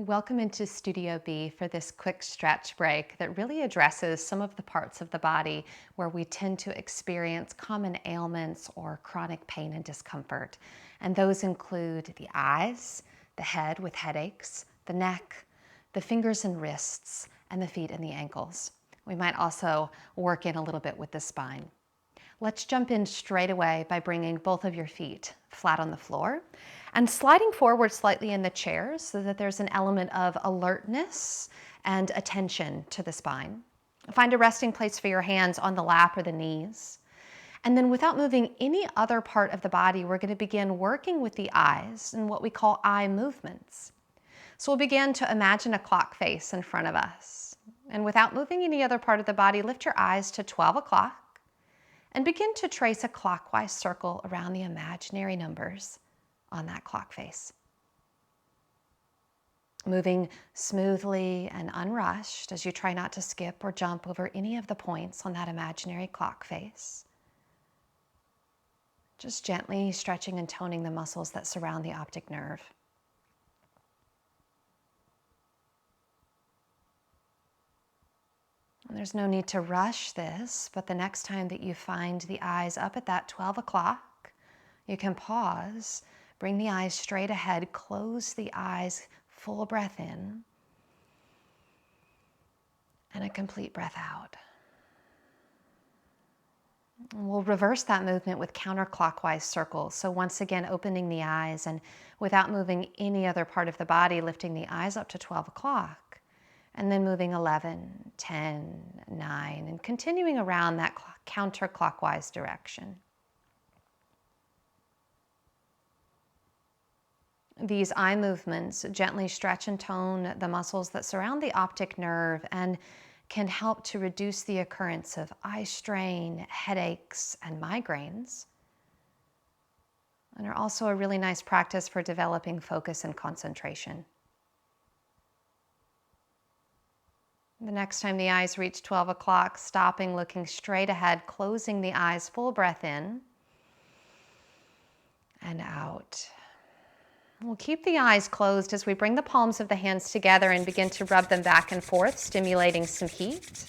Welcome into Studio B for this quick stretch break that really addresses some of the parts of the body where we tend to experience common ailments or chronic pain and discomfort. And those include the eyes, the head with headaches, the neck, the fingers and wrists, and the feet and the ankles. We might also work in a little bit with the spine. Let's jump in straight away by bringing both of your feet flat on the floor and sliding forward slightly in the chairs so that there's an element of alertness and attention to the spine. Find a resting place for your hands on the lap or the knees. And then without moving any other part of the body, we're going to begin working with the eyes and what we call eye movements. So we'll begin to imagine a clock face in front of us. And without moving any other part of the body, lift your eyes to 12 o'clock. And begin to trace a clockwise circle around the imaginary numbers on that clock face. Moving smoothly and unrushed as you try not to skip or jump over any of the points on that imaginary clock face. Just gently stretching and toning the muscles that surround the optic nerve. There's no need to rush this, but the next time that you find the eyes up at that 12 o'clock, you can pause, bring the eyes straight ahead, close the eyes, full breath in, and a complete breath out. We'll reverse that movement with counterclockwise circles. So once again, opening the eyes and without moving any other part of the body, lifting the eyes up to 12 o'clock. And then moving 11, 10, 9, and continuing around that counterclockwise direction. These eye movements gently stretch and tone the muscles that surround the optic nerve and can help to reduce the occurrence of eye strain, headaches, and migraines. And are also a really nice practice for developing focus and concentration. The next time the eyes reach 12 o'clock, stopping, looking straight ahead, closing the eyes, full breath in and out. We'll keep the eyes closed as we bring the palms of the hands together and begin to rub them back and forth, stimulating some heat.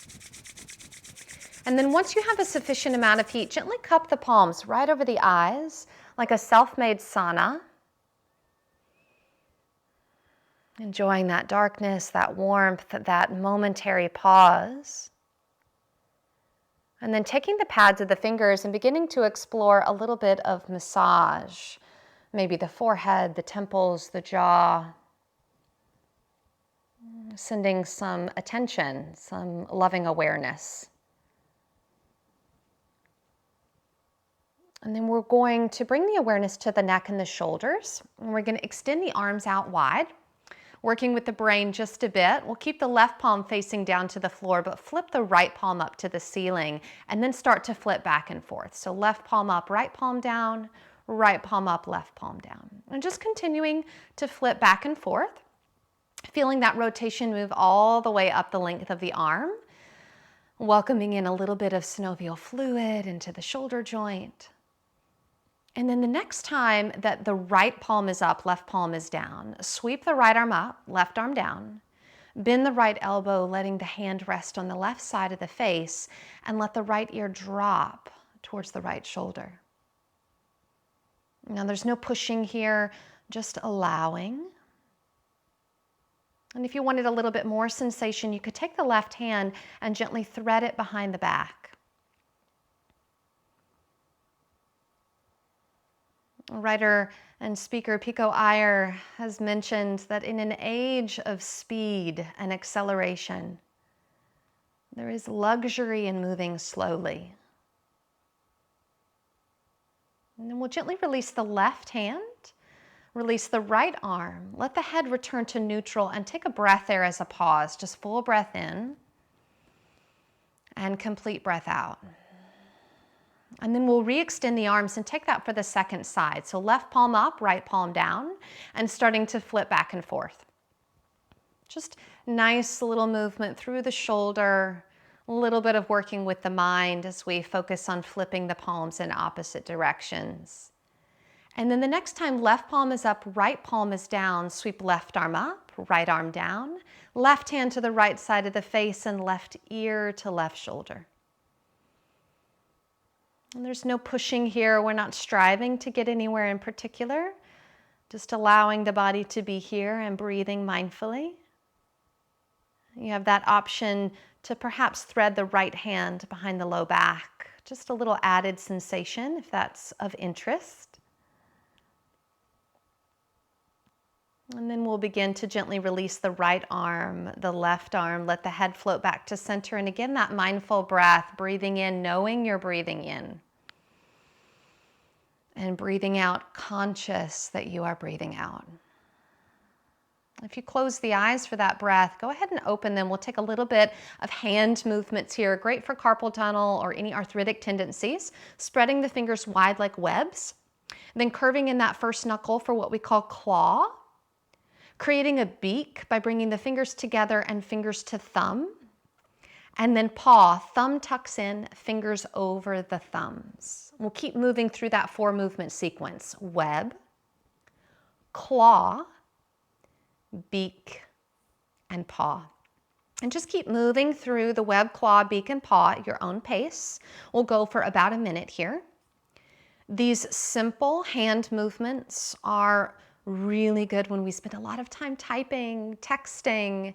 And then once you have a sufficient amount of heat, gently cup the palms right over the eyes like a self-made sauna. Enjoying that darkness, that warmth, that momentary pause. And then taking the pads of the fingers and beginning to explore a little bit of massage. Maybe the forehead, the temples, the jaw. Sending some attention, some loving awareness. And then we're going to bring the awareness to the neck and the shoulders. And we're going to extend the arms out wide. Working with the brain just a bit. We'll keep the left palm facing down to the floor, but flip the right palm up to the ceiling and then start to flip back and forth. So left palm up, right palm down, right palm up, left palm down. And just continuing to flip back and forth, feeling that rotation move all the way up the length of the arm, welcoming in a little bit of synovial fluid into the shoulder joint. And then the next time that the right palm is up, left palm is down, sweep the right arm up, left arm down, bend the right elbow, letting the hand rest on the left side of the face, and let the right ear drop towards the right shoulder. Now there's no pushing here, just allowing. And if you wanted a little bit more sensation, you could take the left hand and gently thread it behind the back. Writer and speaker Pico Iyer has mentioned that in an age of speed and acceleration, there is luxury in moving slowly. And then we'll gently release the left hand, release the right arm, let the head return to neutral, and take a breath there as a pause. Just full breath in and complete breath out. And then we'll re-extend the arms and take that for the second side. So left palm up, right palm down, and starting to flip back and forth. Just nice little movement through the shoulder, a little bit of working with the mind as we focus on flipping the palms in opposite directions. And then the next time left palm is up, right palm is down, sweep left arm up, right arm down, left hand to the right side of the face and left ear to left shoulder. And there's no pushing here. We're not striving to get anywhere in particular, just allowing the body to be here and breathing mindfully. You have that option to perhaps thread the right hand behind the low back, just a little added sensation if that's of interest. And then we'll begin to gently release the right arm, the left arm, let the head float back to center. And again, that mindful breath, breathing in, knowing you're breathing in. And breathing out, conscious that you are breathing out. If you close the eyes for that breath, go ahead and open them. We'll take a little bit of hand movements here, great for carpal tunnel or any arthritic tendencies. Spreading the fingers wide like webs. Then curving in that first knuckle for what we call claw. Creating a beak by bringing the fingers together and fingers to thumb. And then paw, thumb tucks in, fingers over the thumbs. We'll keep moving through that 4 movement sequence. Web, claw, beak, and paw. And just keep moving through the web, claw, beak, and paw at your own pace. We'll go for about a minute here. These simple hand movements are really good when we spend a lot of time typing, texting,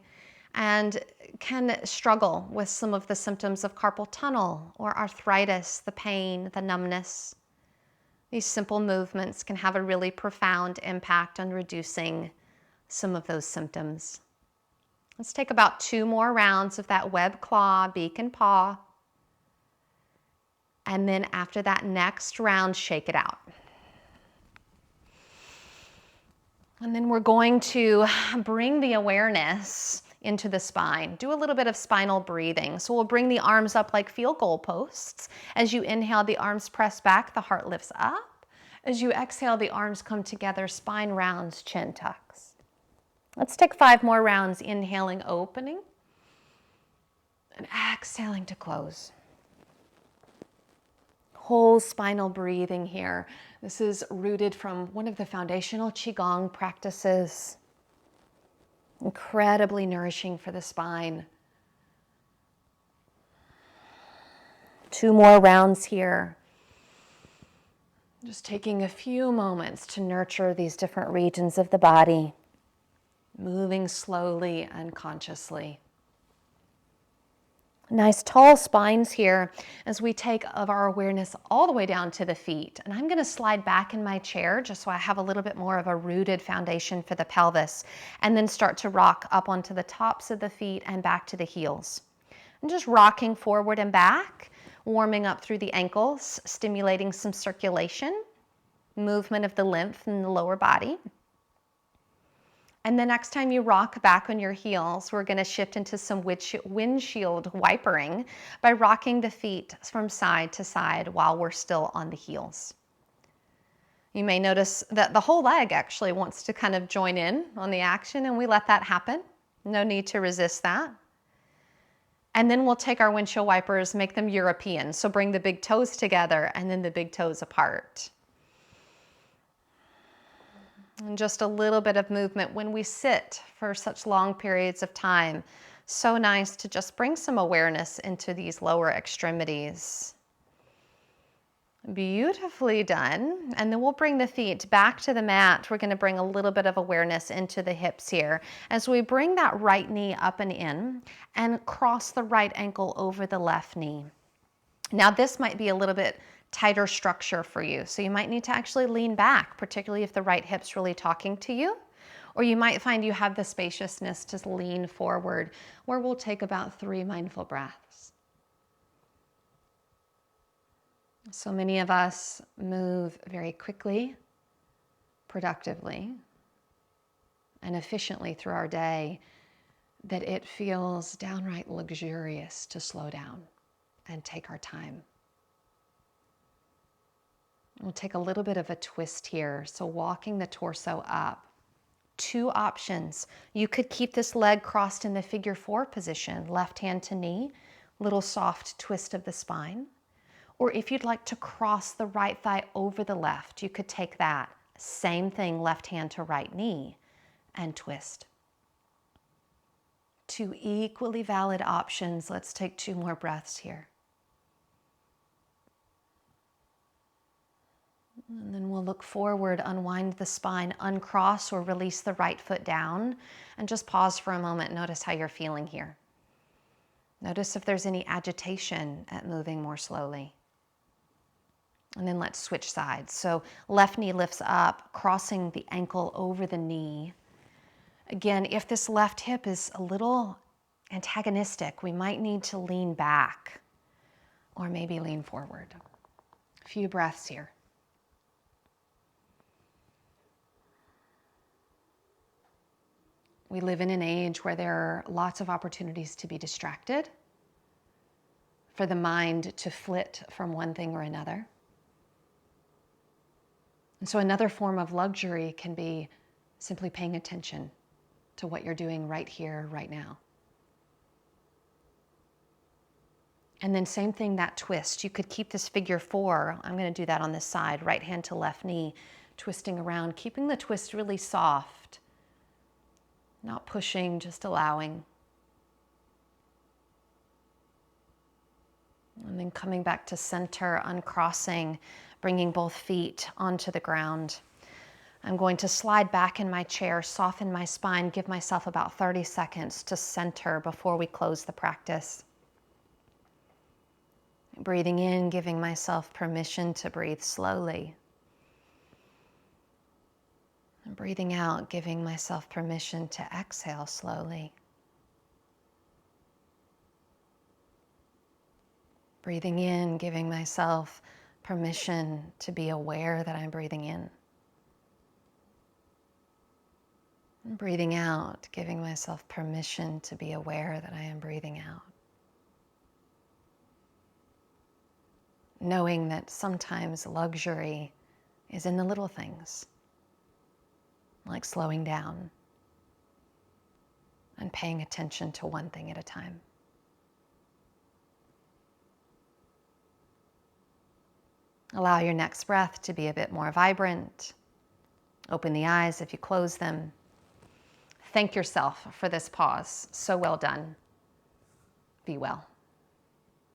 and can struggle with some of the symptoms of carpal tunnel or arthritis, the pain, the numbness. These simple movements can have a really profound impact on reducing some of those symptoms. Let's take about 2 more rounds of that web, claw, beak, and paw. And then after that next round, shake it out. And then we're going to bring the awareness into the spine. Do a little bit of spinal breathing. So we'll bring the arms up like field goal posts. As you inhale, the arms press back, the heart lifts up. As you exhale, the arms come together, spine rounds, chin tucks. Let's take 5 more rounds, inhaling, opening, and exhaling to close. Whole spinal breathing here. This is rooted from one of the foundational Qigong practices. Incredibly nourishing for the spine. 2 more rounds here. Just taking a few moments to nurture these different regions of the body, moving slowly and consciously. Nice tall spines here as we take of our awareness all the way down to the feet. And I'm going to slide back in my chair just so I have a little bit more of a rooted foundation for the pelvis, and then start to rock up onto the tops of the feet and back to the heels. And just rocking forward and back, warming up through the ankles, stimulating some circulation, movement of the lymph in the lower body. And the next time you rock back on your heels, we're going to shift into some windshield wipering by rocking the feet from side to side while we're still on the heels. You may notice that the whole leg actually wants to kind of join in on the action, and we let that happen. No need to resist that. And then we'll take our windshield wipers, make them European. So bring the big toes together and then the big toes apart. And just a little bit of movement when we sit for such long periods of time. So nice to just bring some awareness into these lower extremities. Beautifully done. And then we'll bring the feet back to the mat. We're going to bring a little bit of awareness into the hips here as we bring that right knee up and in and cross the right ankle over the left knee. Now this might be a little bit tighter structure for you. So you might need to actually lean back, particularly if the right hip's really talking to you. Or you might find you have the spaciousness to lean forward, where we'll take about 3 mindful breaths. So many of us move very quickly, productively, and efficiently through our day that it feels downright luxurious to slow down and take our time. We'll take a little bit of a twist here. So walking the torso up. 2 options. You could keep this leg crossed in the figure 4 position, left hand to knee, little soft twist of the spine. Or if you'd like to cross the right thigh over the left, you could take that. Same thing, left hand to right knee, and twist. Two equally valid options. Let's take 2 more breaths here. And then we'll look forward, unwind the spine, uncross or release the right foot down, and just pause for a moment. Notice how you're feeling here. Notice if there's any agitation at moving more slowly. And then let's switch sides. So left knee lifts up, crossing the ankle over the knee. Again, if this left hip is a little antagonistic, we might need to lean back or maybe lean forward. A few breaths here. We live in an age where there are lots of opportunities to be distracted, for the mind to flit from one thing or another. And so another form of luxury can be simply paying attention to what you're doing right here, right now. And then same thing, that twist. You could keep this figure 4. I'm going to do that on this side, right hand to left knee, twisting around, keeping the twist really soft, not pushing, just allowing. And then coming back to center, uncrossing, bringing both feet onto the ground. I'm going to slide back in my chair, soften my spine, give myself about 30 seconds to center before we close the practice. Breathing in, giving myself permission to breathe slowly. And breathing out, giving myself permission to exhale slowly. Breathing in, giving myself permission to be aware that I'm breathing in. And breathing out, giving myself permission to be aware that I am breathing out. Knowing that sometimes luxury is in the little things, like slowing down and paying attention to one thing at a time. Allow your next breath to be a bit more vibrant. Open the eyes if you close them. Thank yourself for this pause. So well done. Be well.